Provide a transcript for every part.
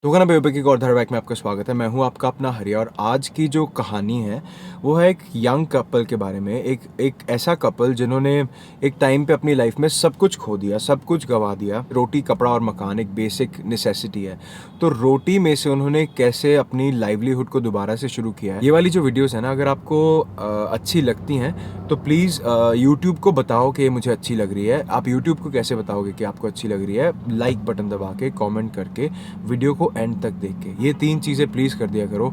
तो गाना बेबे की और धारावाहिक में आपका स्वागत है। मैं हूं आपका अपना हरिया और आज की जो कहानी है वो है एक यंग कपल के बारे में। एक ऐसा कपल जिन्होंने एक टाइम पे अपनी लाइफ में सब कुछ खो दिया, सब कुछ गंवा दिया। रोटी, कपड़ा और मकान एक बेसिक नेसेसिटी है, तो रोटी में से उन्होंने कैसे अपनी लाइवलीहुड को दोबारा से शुरू किया है। ये वाली जो वीडियोस है ना, अगर आपको अच्छी लगती हैं तो प्लीज़ यूट्यूब को बताओ कि मुझे अच्छी लग रही है। आप यूट्यूब को कैसे बताओगे कि आपको अच्छी लग रही है? लाइक बटन दबा के, कमेंट करके, वीडियो को एंड तक देख के। ये 3 चीज़ें प्लीज़ कर दिया करो,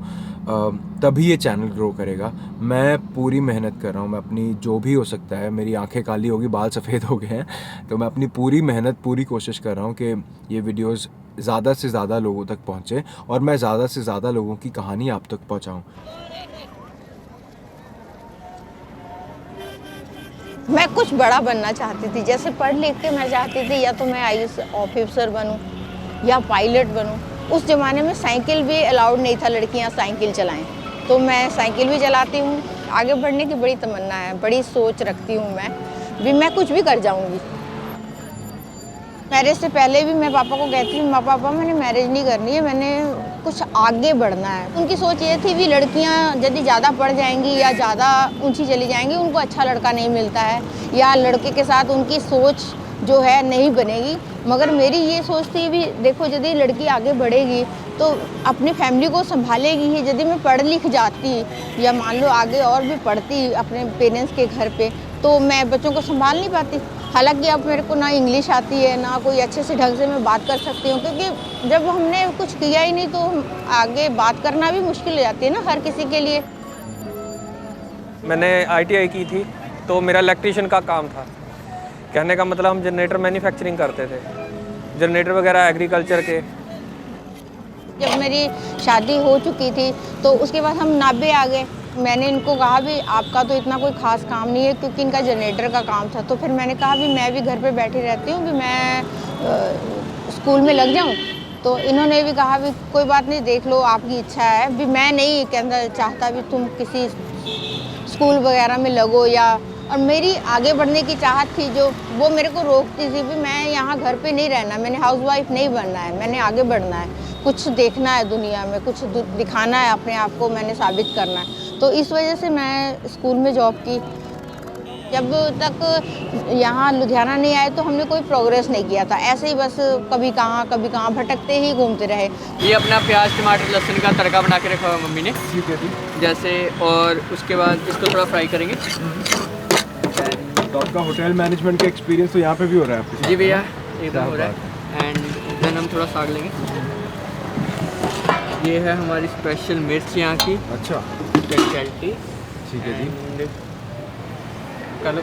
तभी ये चैनल ग्रो करेगा। मैं पूरी मेहनत कर रहा हूँ, मैं अपनी जो भी हो सकता है, मेरी आंखें काली होगी, बाल सफ़ेद हो गए हैं, तो मैं अपनी पूरी मेहनत, पूरी कोशिश कर रहा हूँ कि ये वीडियोज़ ज़्यादा से ज़्यादा लोगों तक पहुँचे और मैं ज़्यादा से ज़्यादा लोगों की कहानी आप तक पहुँचाऊँ। मैं कुछ बड़ा बनना चाहती थी, जैसे पढ़ लिख के मैं चाहती थी या तो मैं आईएएस ऑफिसर बनूं या पायलट बनूं। उस ज़माने में साइकिल भी अलाउड नहीं था, लड़कियां साइकिल चलाएं, तो मैं साइकिल भी चलाती हूं। आगे बढ़ने की बड़ी तमन्ना है, बड़ी सोच रखती हूं मैं कुछ भी कर जाऊंगी। मैरिज से पहले भी मैं पापा को कहती हूँ, पापा मैंने मैरिज नहीं करनी है, मैंने कुछ आगे बढ़ना है। उनकी सोच ये थी भी लड़कियाँ यदि ज़्यादा पढ़ जाएंगी या ज़्यादा ऊंची चली जाएंगी, उनको अच्छा लड़का नहीं मिलता है या लड़के के साथ उनकी सोच जो है नहीं बनेगी। मगर मेरी ये सोच थी भी देखो, यदि लड़की आगे बढ़ेगी तो अपनी फैमिली को संभालेगी ही। यदि मैं पढ़ लिख जाती या मान लो आगे और भी पढ़ती अपने पेरेंट्स के घर पे, तो मैं बच्चों को संभाल नहीं पाती। हालांकि अब मेरे को ना इंग्लिश आती है, ना कोई अच्छे से ढंग से मैं बात कर सकती हूँ, क्योंकि जब हमने कुछ किया ही नहीं तो आगे बात करना भी मुश्किल हो जाती है ना हर किसी के लिए। मैंने आईटीआई की थी, तो मेरा इलेक्ट्रीशियन का काम था। कहने का मतलब हम जनरेटर मैन्युफैक्चरिंग करते थे, जनरेटर वगैरह एग्रीकल्चर के। जब मेरी शादी हो चुकी थी तो उसके बाद हम नाभे आ गए। मैंने इनको कहा भी आपका तो इतना कोई ख़ास काम नहीं है, क्योंकि इनका जनरेटर का काम था। तो फिर मैंने कहा भी मैं भी घर पे बैठी रहती हूँ, भी मैं स्कूल में लग जाऊँ। तो इन्होंने भी कहा भी कोई बात नहीं, देख लो आपकी इच्छा है। भी मैं नहीं कहना चाहता भी तुम किसी स्कूल वगैरह में लगो या, और मेरी आगे बढ़ने की चाहत थी जो वो मेरे को रोकती थी भी मैं यहाँ घर पे नहीं रहना, मैंने हाउसवाइफ नहीं बनना है, मैंने आगे बढ़ना है, कुछ देखना है दुनिया में, कुछ दिखाना है अपने आप को, मैंने साबित करना है। तो इस वजह से मैं स्कूल में जॉब की। जब तक यहाँ लुधियाना नहीं आए तो हमने कोई प्रोग्रेस नहीं किया था, ऐसे ही बस कभी कहाँ भटकते ही घूमते रहे। ये अपना प्याज टमाटर लहसुन का तड़का बना के रखा हुआ मम्मी ने, ठीक है जी। जैसे, और उसके बाद इसको थोड़ा फ्राई करेंगे। तो आपका होटल मैनेजमेंट का एक्सपीरियंस तो यहाँ पे भी हो रहा है आपके साथ? जी भैया, एकदम हो रहा है। एंड देन हम थोड़ा साग लेंगे। ये है हमारी स्पेशल मिर्च यहाँ की, अच्छा, स्पेशलिटी। ठीक है जी। कालो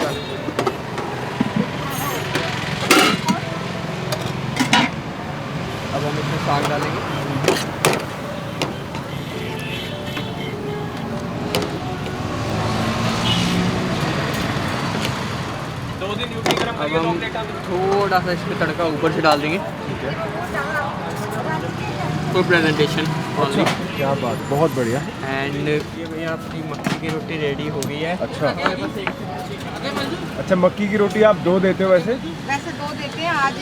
अब हम इसमें साग डालेंगे। अब हम थोड़ा सा इसमें तड़का ऊपर से डाल देंगे। ठीक है, फुल प्रेजेंटेशन। अच्छा, क्या बात, बहुत बढ़िया। एंड ये भैया आपकी मक्की की रोटी रेडी हो गई है। अच्छा अच्छा, मक्की की रोटी आप 2 देते हो वैसे? वैसे 2 देते हैं, आज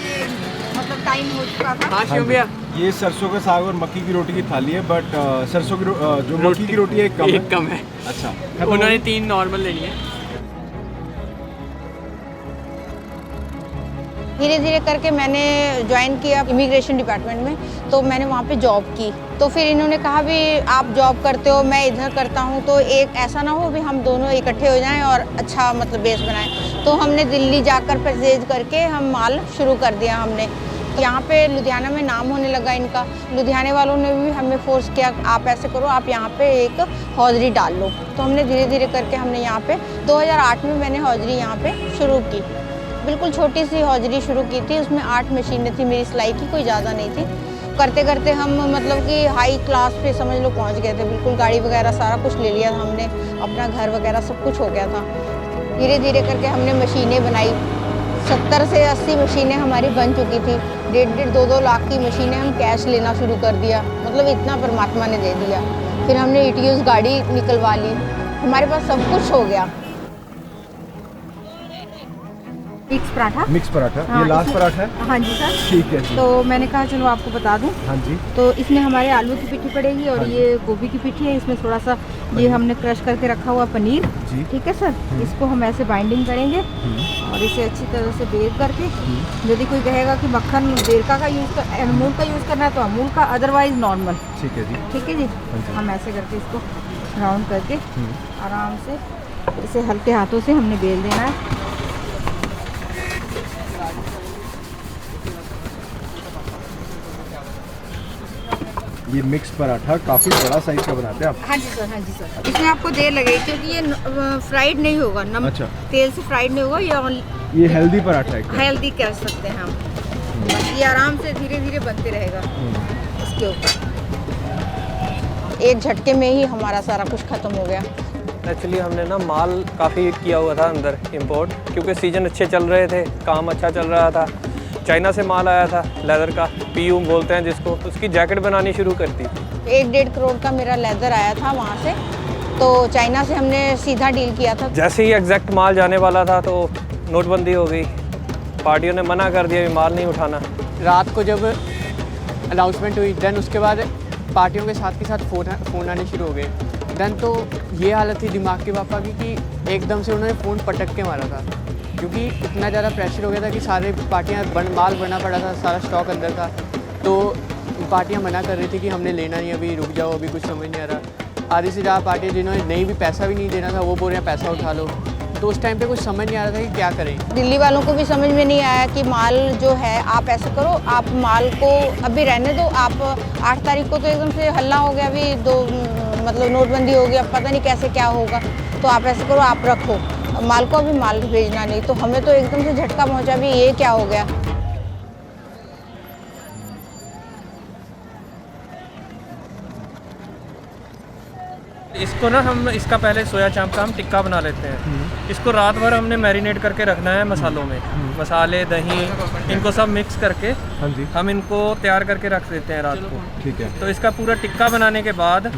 मतलब टाइम हो चुका था। हाँ शिव भैया, ये सरसों का साग और मक्की की रोटी की थाली है, बट सरसों की जो मक्की की रोटी है एक एक कम है। अच्छा, उन्होंने 3 नॉर्मल लेनी है। धीरे धीरे करके मैंने ज्वाइन किया इमिग्रेशन डिपार्टमेंट में, तो मैंने वहाँ पे जॉब की। तो फिर इन्होंने कहा भी आप जॉब करते हो, मैं इधर करता हूँ, तो एक ऐसा ना हो भी हम दोनों इकट्ठे हो जाएं और अच्छा मतलब बेस बनाएं। तो हमने दिल्ली जाकर परचेज करके हम माल शुरू कर दिया हमने। तो यहाँ पे लुधियाना में नाम होने लगा इनका। लुधियाने वालों ने भी हमें फोर्स किया, आप ऐसे करो, आप यहाँ पे एक हौजरी डाल लो। तो हमने धीरे धीरे करके हमने यहाँ पे 2008 में मैंने हौजरी यहाँ पे शुरू की। बिल्कुल छोटी सी हौजरी शुरू की थी, उसमें 8 मशीनें थी मेरी सिलाई की, कोई ज़्यादा नहीं थी। करते करते हम मतलब कि हाई क्लास पे समझ लो पहुंच गए थे। बिल्कुल गाड़ी वगैरह सारा कुछ ले लिया था हमने, अपना घर वगैरह सब कुछ हो गया था। धीरे धीरे करके हमने मशीनें बनाई, 70 से 80 मशीनें हमारी बन चुकी थी। 1.5-2 लाख की मशीनें हम कैश लेना शुरू कर दिया, मतलब इतना परमात्मा ने दे दिया। फिर हमने ईटीयूज़ गाड़ी निकलवा ली, हमारे पास सब कुछ हो गया। मिक्स पराठा। मिक्स पराठा, हाँ, ये लास्ट इसमें- पराठा है। हाँ जी सर। ठीक है जी। तो मैंने कहा चलो आपको बता दूं। हाँ जी। तो इसमें हमारे आलू की पिट्ठी पड़ेगी और हाँ जी। ये गोभी की पिट्ठी है। इसमें थोड़ा सा ये हमने क्रश करके रखा हुआ पनीर। जी। ठीक है सर। इसको हम ऐसे बाइंडिंग करेंगे और इसे अच्छी तरह से बेक करके, यदि कोई कहेगा कि मक्खन देरका का यूज़ कर, अमूल का यूज़ करना है तो अमूल का, अदरवाइज नॉर्मल। ठीक है जी। ठीक है जी। हाँ जी। हम ऐसे करके इसको राउंड करके आराम से इसे हल्के हाथों से हमने बेल देना है। ये मिक्स पराठा काफ़ी बड़ा साइज का बनाते हैं आप। हाँ जी सर, हाँ जी सर। इसमें आपको देर लगेगी क्योंकि ये फ्राइड नहीं होगा, नमक अच्छा। तेल से फ्राइड नहीं होगा। ये हेल्दी पराठा है क्या? हेल्दी कह सकते हैं हम। बस ये आराम से धीरे धीरे बनते रहेगा इसके ऊपर। एक झटके में ही हमारा सारा कुछ खत्म हो गया। एक्चुअली हमने ना माल काफ़ी किया हुआ था अंदर इंपोर्ट, क्योंकि सीजन अच्छे चल रहे थे, काम अच्छा चल रहा था। चाइना से माल आया था लेदर का, पीयू बोलते हैं जिसको, उसकी जैकेट बनानी शुरू कर दी थी। 1-1.5 करोड़ का मेरा लेदर आया था वहाँ से। तो चाइना से हमने सीधा डील किया था। जैसे ही एग्जैक्ट माल जाने वाला था तो नोटबंदी हो गई, पार्टियों ने मना कर दिया, माल नहीं उठाना। रात को जब अनाउंसमेंट हुई, देन उसके बाद पार्टियों के साथ फ़ोन आने शुरू हो गए। देन तो ये हालत थी दिमाग के पापा की कि एकदम से उन्होंने फ़ोन पटक के मारा था, क्योंकि इतना ज़्यादा प्रेशर हो गया था कि सारे पार्टियाँ माल भरना पड़ा था, सारा स्टॉक अंदर था। तो पार्टियाँ मना कर रही थी कि हमने लेना नहीं, अभी रुक जाओ, अभी कुछ समझ नहीं आ रहा। आधी से ज़्यादा पार्टियाँ जिन्होंने नहीं भी पैसा भी नहीं देना था वो बोल रहे हैं पैसा उठा लो। तो उस टाइम पे कुछ समझ नहीं आ रहा था कि क्या करें। दिल्ली वालों को भी समझ में नहीं आया कि माल जो है आप ऐसे करो, आप माल को अभी रहने दो। आप 8 तारीख को तो एकदम से हल्ला हो गया, अभी मतलब नोटबंदी हो गई, अब पता नहीं कैसे क्या होगा। तो आप ऐसे करो, आप रखो माल को, अभी माल भेजना नहीं। तो हमें तो एकदम से झटका पहुंचा, भी ये क्या हो गया। इसको ना हम इसका पहले सोया चाप का हम टिक्का बना लेते हैं। इसको रात भर हमने मैरिनेट करके रखना है मसालों में, मसाले, दही, इनको सब मिक्स करके हाँ जी। हम इनको तैयार करके रख देते हैं रात को। ठीक है। तो इसका पूरा टिक्का बनाने के बाद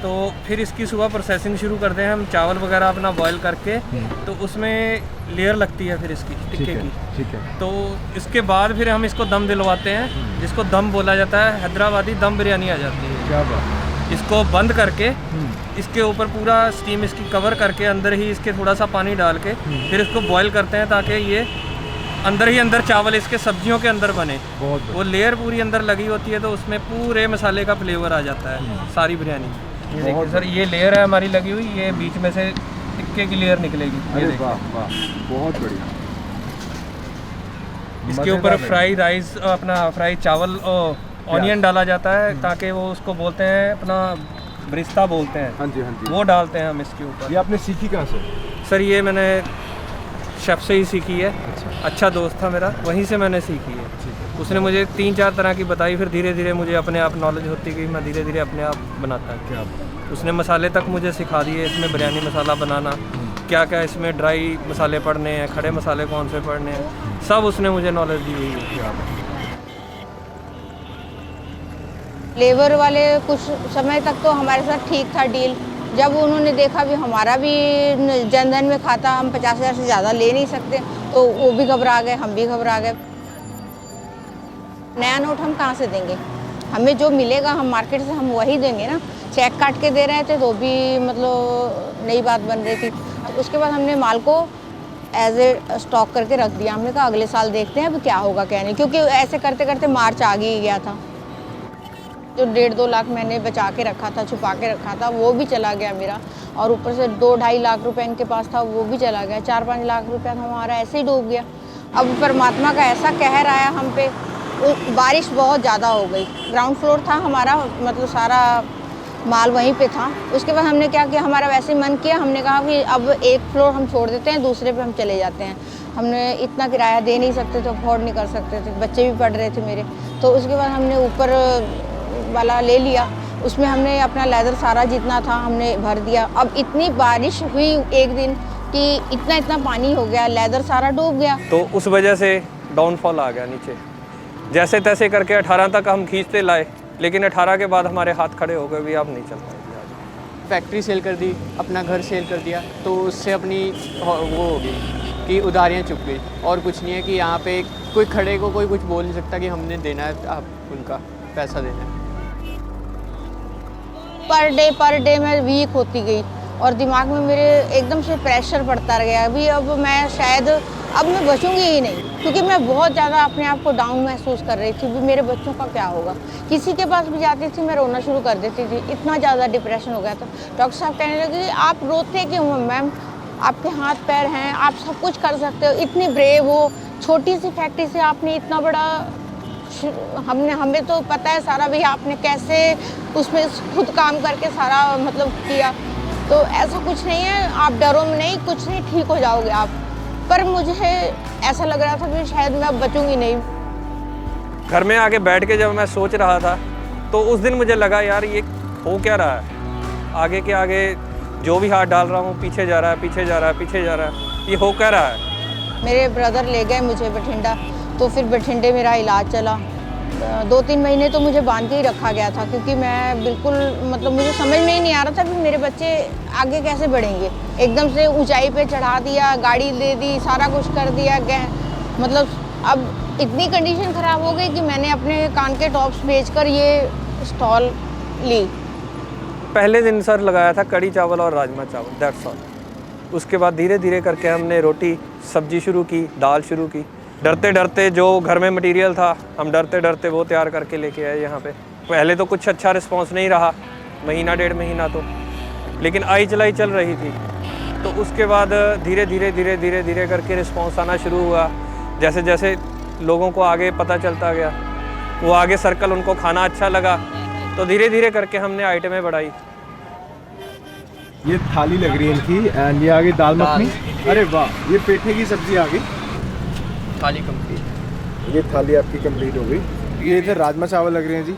तो फिर इसकी सुबह प्रोसेसिंग शुरू करते हैं हम, चावल वगैरह अपना बॉईल करके। तो उसमें लेयर लगती है फिर इसकी ठीक टिक्के है। की। ठीक है। तो इसके बाद फिर हम इसको दम दिलवाते हैं, जिसको दम बोला जाता है। हैदराबादी दम बिरयानी आ जाती है। क्या बात। इसको बंद करके इसके ऊपर पूरा स्टीम इसकी कवर करके अंदर ही इसके थोड़ा सा पानी डाल के फिर इसको बॉईल करते हैं, ताकि ये अंदर ही अंदर चावल इसके सब्जियों के अंदर बने। बहुत वो लेयर पूरी अंदर लगी होती है, तो उसमें पूरे मसाले का फ्लेवर आ जाता है सारी बिरयानी। ये देखिए सर, ये लेयर है हमारी लगी हुई, ये बीच में से टिक्के की लेयर निकलेगी। ये अरे देखिए। वाह वाह, बहुत बढ़िया। इसके ऊपर फ्राई राइस, अपना फ्राई चावल और ऑनियन डाला जाता है, ताकि वो उसको बोलते हैं अपना ब्रिस्ता बोलते हैं। हाँ जी हाँ जी। वो डालते हैं हम इसके ऊपर। ये आपने सीखी कहाँ से? सर ये मैंने शेफ़ से ही सीखी है। अच्छा। अच्छा दोस्त था मेरा, वहीं से मैंने सीखी है। उसने मुझे 3-4 तरह की बताई, फिर धीरे धीरे मुझे अपने आप नॉलेज होती गई, मैं धीरे धीरे अपने आप बनाता गया। उसने मसाले तक मुझे सिखा दिए, इसमें बिरयानी मसाला बनाना, क्या क्या इसमें ड्राई मसाले पड़ने हैं, खड़े मसाले कौन से पड़ने हैं, सब उसने मुझे नॉलेज दी हुई है। लेबर वाले कुछ समय तक तो हमारे साथ ठीक था डील। जब उन्होंने देखा भी हमारा भी जनधन में खाता, हम 50,000 से ज़्यादा ले नहीं सकते, तो वो भी घबरा गए, हम भी घबरा गए। नया नोट हम कहाँ से देंगे? हमें जो मिलेगा हम मार्केट से हम वही देंगे ना। चेक काट के दे रहे थे तो भी मतलब नई बात बन रही थी। उसके बाद हमने माल को एज ए स्टॉक करके रख दिया। हमने कहा अगले साल देखते हैं अब क्या होगा क्या नहीं, क्योंकि ऐसे करते करते मार्च आ ही गया था। जो 1.5-2 लाख मैंने बचा के रखा था, छुपा के रखा था, वो भी चला गया मेरा। और ऊपर से 2-2.5 लाख रुपए इनके पास था, वो भी चला गया। 4-5 लाख रुपया हमारा ऐसे ही डूब गया। अब परमात्मा का ऐसा कहर आया हम पे, बारिश बहुत ज़्यादा हो गई। ग्राउंड फ्लोर था हमारा, मतलब सारा माल वहीं पे था। उसके बाद हमने क्या किया, हमारा वैसे मन किया, हमने कहा कि अब एक फ्लोर हम छोड़ देते हैं, दूसरे पे हम चले जाते हैं। हमने इतना किराया दे नहीं सकते थे, अफोर्ड नहीं कर सकते थे, बच्चे भी पढ़ रहे थे मेरे। तो उसके बाद हमने ऊपर वाला ले लिया, उसमें हमने अपना लेदर सारा जितना था हमने भर दिया। अब इतनी बारिश हुई एक दिन कि इतना पानी हो गया, लेदर सारा डूब गया। तो उस वजह से डाउनफॉल आ गया नीचे। जैसे तैसे करके 18 तक हम खींचते लाए, लेकिन 18 के बाद हमारे हाथ खड़े हो गए, भी अब नहीं चल पाएंगे। फैक्ट्री सेल कर दी, अपना घर सेल कर दिया, तो उससे अपनी वो हो गई कि उधारियाँ चुक गई और कुछ नहीं है, कि यहाँ पे कोई खड़े को कोई कुछ बोल नहीं सकता कि हमने देना है, आप उनका पैसा देना है। पर डे मैं वीक होती गई और दिमाग में मेरे एकदम से प्रेशर पड़ता गया। अभी अब मैं शायद अब मैं बचूंगी ही नहीं, क्योंकि मैं बहुत ज़्यादा अपने आप को डाउन महसूस कर रही थी। भी मेरे बच्चों का क्या होगा, किसी के पास भी जाती थी मैं रोना शुरू कर देती थी, इतना ज़्यादा डिप्रेशन हो गया था। डॉक्टर साहब कहने लगे कि आप रोते क्यों हो मैम, आपके हाथ पैर हैं, आप सब कुछ कर सकते हो, इतनी ब्रेव हो, छोटी सी फैक्ट्री से आपने इतना बड़ा, हमें तो पता है सारा भी आपने कैसे उसमें खुद काम करके सारा मतलब किया, तो ऐसा कुछ नहीं है, आप डरो नहीं, कुछ नहीं, ठीक हो जाओगे आप। पर मुझे ऐसा लग रहा था कि शायद मैं अब बचूंगी नहीं। घर में आके बैठ के जब मैं सोच रहा था तो उस दिन मुझे लगा यार ये हो क्या रहा है, आगे के आगे जो भी हाथ डाल रहा हूँ पीछे जा रहा है, पीछे जा रहा है, पीछे जा रहा है, ये हो क्या रहा है। मेरे ब्रदर ले गए मुझे बठिंडा, तो फिर बठिंडे मेरा इलाज चला। 2-3 महीने तो मुझे बांध के ही रखा गया था, क्योंकि मैं बिल्कुल मतलब मुझे समझ में ही नहीं आ रहा था कि मेरे बच्चे आगे कैसे बढ़ेंगे। एकदम से ऊंचाई पे चढ़ा दिया, गाड़ी दे दी, सारा कुछ कर दिया, मतलब अब इतनी कंडीशन ख़राब हो गई कि मैंने अपने कान के टॉप्स बेचकर ये स्टॉल ली। पहले दिन सर लगाया था कड़ी चावल और राजमा चावल, दैट्स ऑल। उसके बाद धीरे धीरे करके हमने रोटी सब्जी शुरू की, दाल शुरू की। डरते डरते जो घर में मटेरियल था हम डरते डरते वो तैयार करके लेके आए यहाँ पे। पहले तो कुछ अच्छा रिस्पांस नहीं रहा, महीना 1.5 महीना तो, लेकिन आई चलाई चल रही थी। तो उसके बाद धीरे धीरे धीरे धीरे धीरे करके रिस्पांस आना शुरू हुआ। जैसे जैसे लोगों को आगे पता चलता गया, वो आगे सर्कल उनको खाना अच्छा लगा, तो धीरे धीरे करके हमने आइटमें बढ़ाई। ये थाली लग रही है इनकी, एंड ये आ गई दाल मखनी। अरे वाह, ये पेठे की सब्जी आ गई, थाली कंप्लीट। ये थाली आपकी कंप्लीट हो गई। ये इधर राजमा चावल लग रहे हैं जी।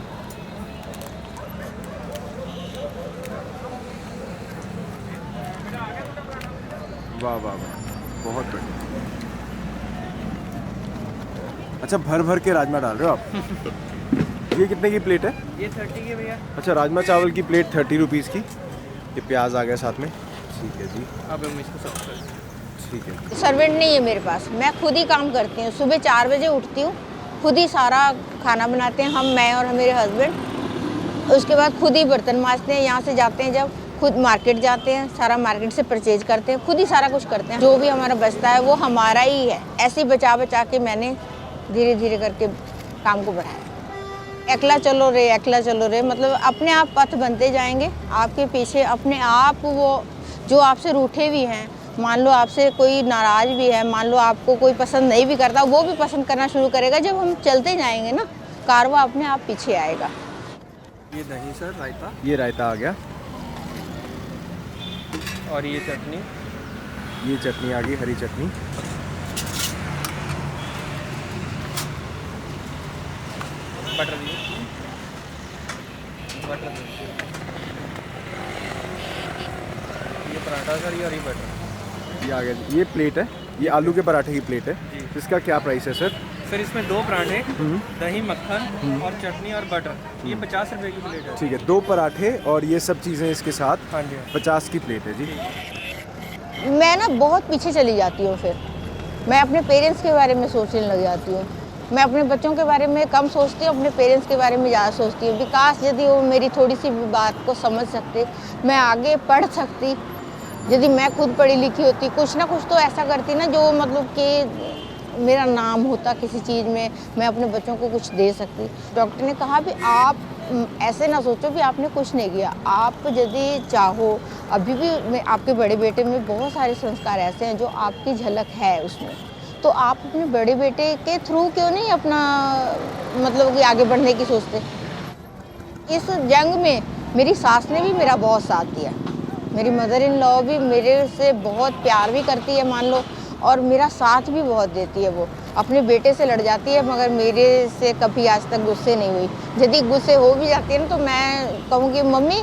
वाह वाह वाह, बहुत बढ़िया। अच्छा, भर भर के राजमा डाल रहे हो आप। ये कितने की प्लेट है? ये 30 की भैया। अच्छा, राजमा चावल की प्लेट 30 रुपीज़ की। ये प्याज आ गया साथ में, ठीक है जी। अब हम इसको सर्व कर दें। ठीक है। सर्वेंट नहीं है मेरे पास, मैं खुद ही काम करती हूँ। सुबह 4 बजे उठती हूँ, खुद ही सारा खाना बनाते हैं हम, मैं और मेरे हस्बैंड। उसके बाद खुद ही बर्तन मांजते हैं, यहाँ से जाते हैं जब खुद मार्केट जाते हैं, सारा मार्केट से परचेज करते हैं, खुद ही सारा कुछ करते हैं। जो भी हमारा बचता है वो हमारा ही है। ऐसे ही बचा बचा के मैंने धीरे धीरे करके काम को बढ़ाया। अकेला चलो रे, मतलब अपने आप पथ बनते जाएंगे आपके पीछे। अपने आप वो जो आपसे रूठे भी हैं, मान लो आपसे कोई नाराज़ भी है, मान लो आपको कोई पसंद नहीं भी करता, वो भी पसंद करना शुरू करेगा। जब हम चलते जाएंगे ना, कारवां अपने आप पीछे आएगा। ये दही सर, रायता, ये रायता आ गया, और ये चटनी। ये चटनी आ गई, हरी चटनी। बटर दीजिए, बटर दीजिए। ये पराठा सर, ये हरी बटर। ये आ गया जी। ये प्लेट है, ये आलू के पराठे की प्लेट है। जी। इसका क्या प्राइस है सर? सर इसमें 2 पराठे, दही मक्खन और चटनी और बटर, ये 50 रुपए की प्लेट है। ठीक है, 2 पराठे और ये सब चीज़ें इसके साथ हाँ जी। 50 की प्लेट है जी। मैं ना बहुत पीछे चली जाती हूँ, फिर मैं अपने पेरेंट्स के बारे में सोचने लग जाती हूँ। मैं अपने बच्चों के बारे में कम सोचती हूँ, अपने पेरेंट्स के बारे में ज़्यादा सोचती हूँ। विकास यदि वो मेरी थोड़ी सी भी बात को समझ सकते, मैं आगे पढ़ सकती। यदि मैं खुद पढ़ी लिखी होती, कुछ ना कुछ तो ऐसा करती ना जो मतलब कि मेरा नाम होता किसी चीज़ में, मैं अपने बच्चों को कुछ दे सकती। डॉक्टर ने कहा भी आप ऐसे ना सोचो कि आपने कुछ नहीं किया। आप यदि चाहो, अभी भी आपके बड़े बेटे में बहुत सारे संस्कार ऐसे हैं जो आपकी झलक है उसमें, तो आप अपने बड़े बेटे के थ्रू क्यों नहीं अपना मतलब कि आगे बढ़ने की सोचते। इस जंग में मेरी सास ने भी मेरा बहुत साथ दिया, मेरी मदर इन लॉ भी मेरे से बहुत प्यार भी करती है मान लो, और मेरा साथ भी बहुत देती है। वो अपने बेटे से लड़ जाती है मगर मेरे से कभी आज तक गुस्से नहीं हुई। यदि गुस्से हो भी जाती है ना तो मैं कहूँगी मम्मी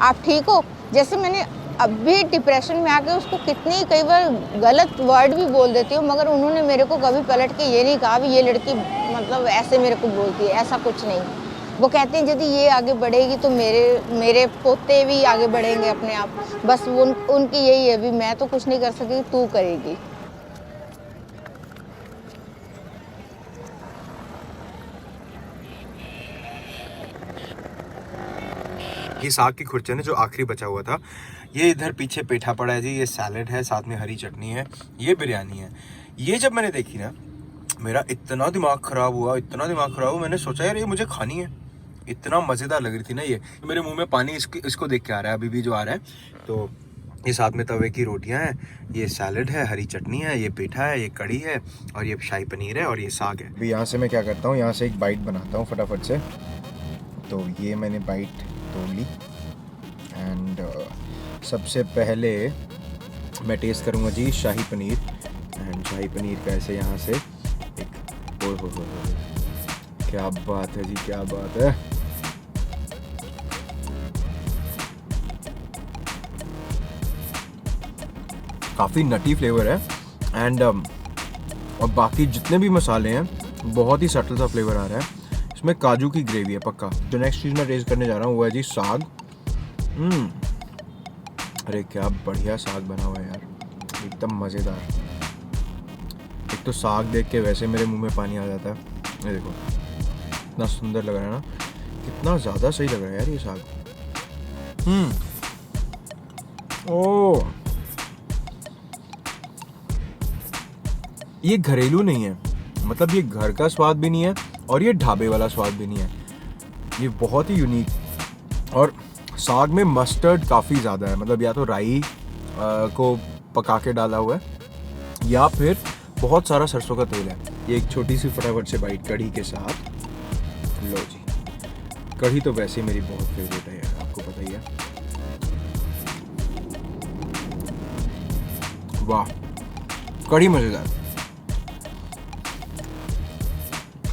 आप ठीक हो। जैसे मैंने अभी डिप्रेशन में आके उसको कितनी कई बार गलत वर्ड भी बोल देती हूँ, मगर उन्होंने मेरे को कभी पलट के ये नहीं कहा भी ये लड़की मतलब ऐसे मेरे को बोलती है, ऐसा कुछ नहीं। वो कहते हैं यदि ये आगे बढ़ेगी तो मेरे पोते भी आगे बढ़ेंगे अपने आप। बस उनकी यही है भी मैं तो कुछ नहीं कर सकी, तू करेगी। ये साग की खुर्चन है जो आखिरी बचा हुआ था। ये इधर पीछे पेठा पड़ा है जी, ये सैलेड है, साथ में हरी चटनी है, ये बिरयानी है। ये जब मैंने देखी ना, मेरा इतना दिमाग ख़राब हुआ, मैंने सोचा यार ये मुझे खानी है। इतना मज़ेदार लग रही थी ना ये, मेरे मुंह में पानी इसको देख के आ रहा है, अभी भी जो आ रहा है। तो ये साथ में तवे की रोटियां हैं, ये सैलेड है, हरी चटनी है, ये पेठा है, ये कढ़ी है, और ये शाही पनीर है, और ये साग है। अभी यहाँ से मैं क्या करता हूँ, यहाँ से एक बाइट बनाता हूँ फटाफट से। तो ये मैंने बाइट तोड़ ली एंड सबसे पहले मैं टेस्ट करूँगा जी शाही पनीर। एंड शाही पनीर का ऐसे यहाँ से एक हो क्या बात है जी, क्या बात है। काफ़ी नटी फ्लेवर है एंड और बाकी जितने भी मसाले हैं बहुत ही सटल सा फ्लेवर आ रहा है। इसमें काजू की ग्रेवी है पक्का। जो नेक्स्ट चीज़ मैं टेस्ट करने जा रहा हूँ वो है जी साग। अरे क्या बढ़िया साग बना हुआ है यार, एकदम मज़ेदार। एक तो साग देख के वैसे मेरे मुंह में पानी आ जाता है। ये देखो इतना सुंदर लग रहा है ना, कितना ज़्यादा सही लग रहा है यार ये साग। ओह, ये घरेलू नहीं है, मतलब ये घर का स्वाद भी नहीं है और ये ढाबे वाला स्वाद भी नहीं है। ये बहुत ही यूनिक। और साग में मस्टर्ड काफ़ी ज़्यादा है, मतलब या तो राई को पका के डाला हुआ है या फिर बहुत सारा सरसों का तेल है। ये एक छोटी सी फटाफट से बाइट कढ़ी के साथ। लो जी, कढ़ी तो वैसे ही मेरी बहुत फेवरेट है यार, आपको पता ही है। वाह, कढ़ी मज़ेदार।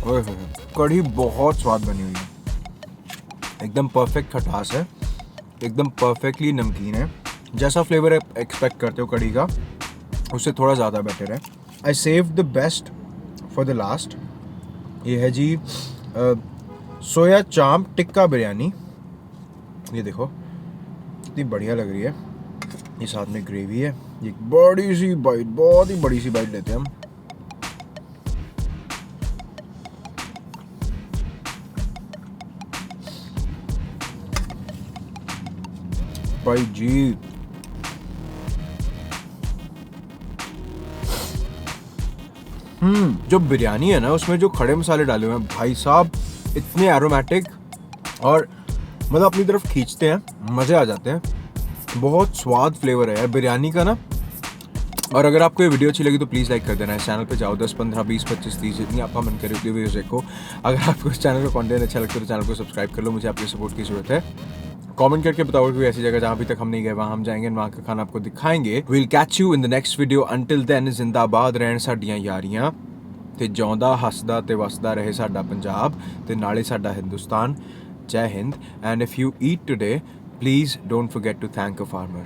ओए होए, कढ़ी बहुत स्वाद बनी हुई है, एकदम परफेक्ट खटास है, एकदम परफेक्टली नमकीन है। जैसा फ्लेवर एक्सपेक्ट करते हो कढ़ी का, उससे थोड़ा ज़्यादा बेटर है। I save the best for the last. ये है जी सोया चांप टिक्का बिरयानी। ये देखो कितनी बढ़िया लग रही है। ये साथ में ग्रेवी है। ये बड़ी सी बाइट, बहुत ही बड़ी सी बाइट लेते हैं हम। भाई जी, जो बिरयानी है ना, उसमें जो खड़े मसाले डाले हुए हैं भाई साहब, इतने एरोमेटिक और मतलब अपनी तरफ खींचते हैं, मज़े आ जाते हैं। बहुत स्वाद फ्लेवर है यार बिरयानी का ना। और अगर आपको ये वीडियो अच्छी लगी तो प्लीज़ लाइक कर देना है। चैनल पे जाओ, 10, 15, 20, 25, 30 जितनी आपका मन करे उतनी वीडियोस देखो। अगर आपको इस चैनल का कंटेंट अच्छा लगता है तो चैनल को सब्सक्राइब कर लो, मुझे आपकी सपोर्ट की ज़रूरत है। कमेंट करके बताओ कि ऐसी जगह जहाँ अभी तक हम नहीं गए वहाँ हम जाएंगे, वहाँ का खाना आपको दिखाएंगे। Will catch you in the next video. Until then जिंदाबाद रहन साडियां यारियां, ते जिਉਂਦਾ हसदा ते वसदा रहे साडा पंजाब, ते नाले साडा हिंदुस्तान। जय हिंद। And if you eat today, please don't forget to thank a farmer.